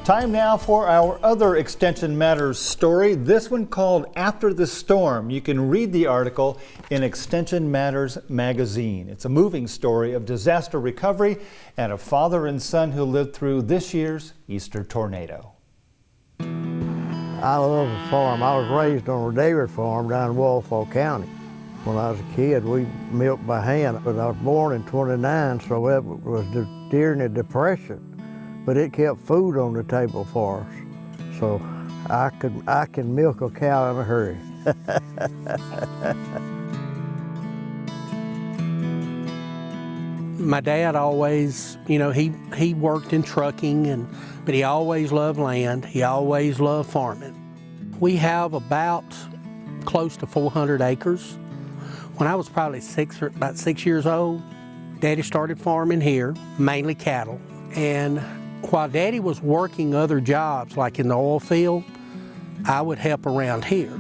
Time now for our other Extension Matters story, this one called After the Storm. You can read the article in Extension Matters magazine. It's a moving story of disaster recovery and a father and son who lived through this year's Easter tornado. I love the farm. I was raised on a dairy farm down in Walthall County. When I was a kid, we milked by hand, but I was born in '29, so it was during the Depression. But it kept food on the table for us. So I can milk a cow in a hurry. My dad always, he worked in trucking, but he always loved land. He always loved farming. We have about close to 400 acres. When I was probably about 6 years old, Daddy started farming here, mainly cattle. And while Daddy was working other jobs, like in the oil field, I would help around here.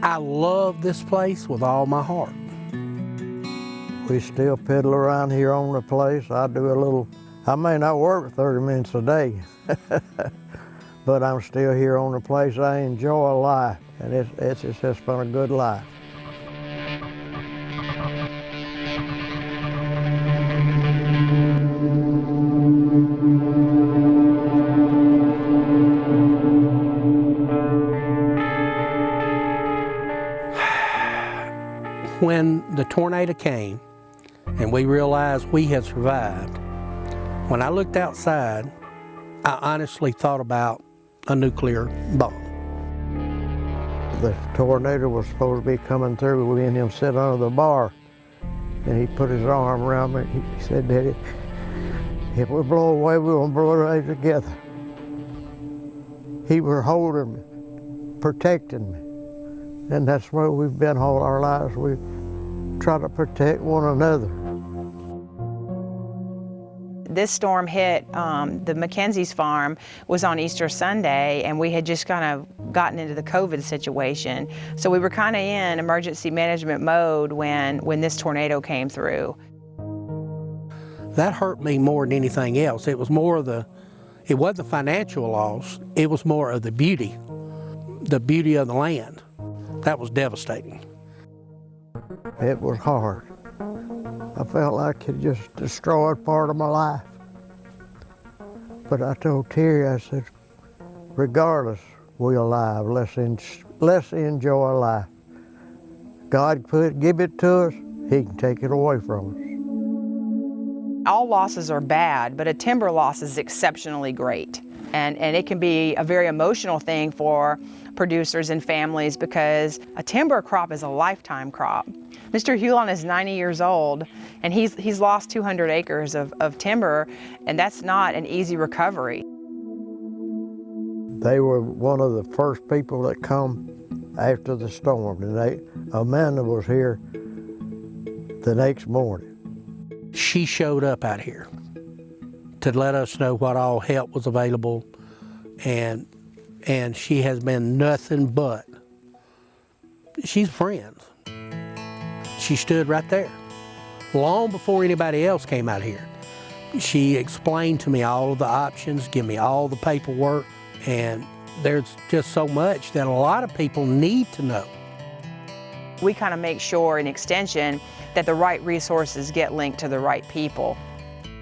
I love this place with all my heart. We still piddle around here on the place. I may not work 30 minutes a day, but I'm still here on the place. I enjoy life, and it's just been a good life. When the tornado came and we realized we had survived, when I looked outside, I honestly thought about a nuclear bomb. The tornado was supposed to be coming through. We and him sit under the bar, and he put his arm around me. He said, "Daddy, if we blow away, we're going to blow away together." He was holding me, protecting me. And that's where we've been all our lives. We try to protect one another. This storm hit the Mackenzie's farm was on Easter Sunday, and we had just kind of gotten into the COVID situation. So we were kind of in emergency management mode when this tornado came through. That hurt me more than anything else. It was more of it wasn't the financial loss, it was more of the beauty of the land. That was devastating. It was hard. I felt like it just destroyed part of my life. But I told Terry, I said, regardless, we're alive. Let's enjoy life. God give it to us, He can take it away from us. All losses are bad, but a timber loss is exceptionally great. And it can be a very emotional thing for producers and families because a timber crop is a lifetime crop. Mr. Hulon is 90 years old, and he's lost 200 acres of timber, and that's not an easy recovery. They were one of the first people that come after the storm, and Amanda was here the next morning. She showed up out here to let us know what all help was available, and she has been nothing but, she's a friend. She stood right there, long before anybody else came out here. She explained to me all of the options, give me all the paperwork, and there's just so much that a lot of people need to know. We kind of make sure in Extension that the right resources get linked to the right people.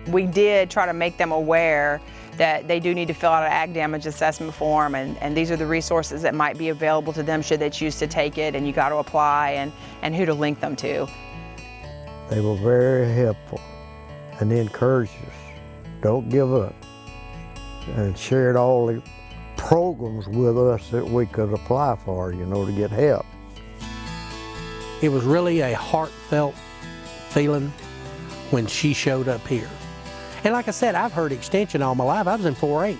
We did try to make them aware that they do need to fill out an ag damage assessment form, and these are the resources that might be available to them should they choose to take it, and you got to apply, and who to link them to. They were very helpful, and they encouraged us, don't give up, and shared all the programs with us that we could apply for, to get help. It was really a heartfelt feeling when she showed up here. And like I said, I've heard Extension all my life. I was in 4-H.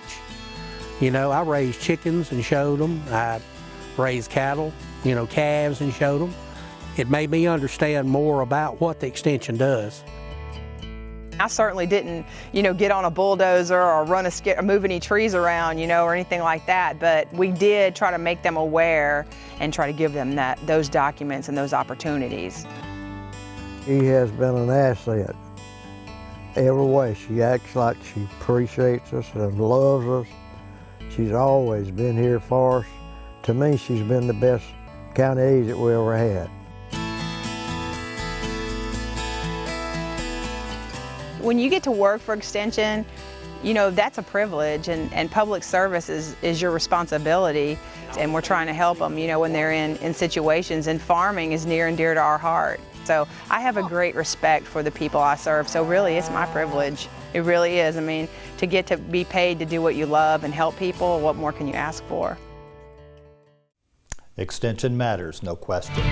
I raised chickens and showed them. I raised cattle, calves and showed them. It made me understand more about what the Extension does. I certainly didn't, get on a bulldozer or or move any trees around, or anything like that. But we did try to make them aware and try to give them those documents and those opportunities. He has been an asset. every way. She acts like she appreciates us and loves us. She's always been here for us. To me, she's been the best county agent we ever had. When you get to work for Extension, you know, that's a privilege, and public service is your responsibility, and we're trying to help them, you know, when they're in situations, and farming is near and dear to our heart. So I have a great respect for the people I serve, so really it's my privilege. It really is. I mean, to get to be paid to do what you love and help people, what more can you ask for? Extension matters, no question.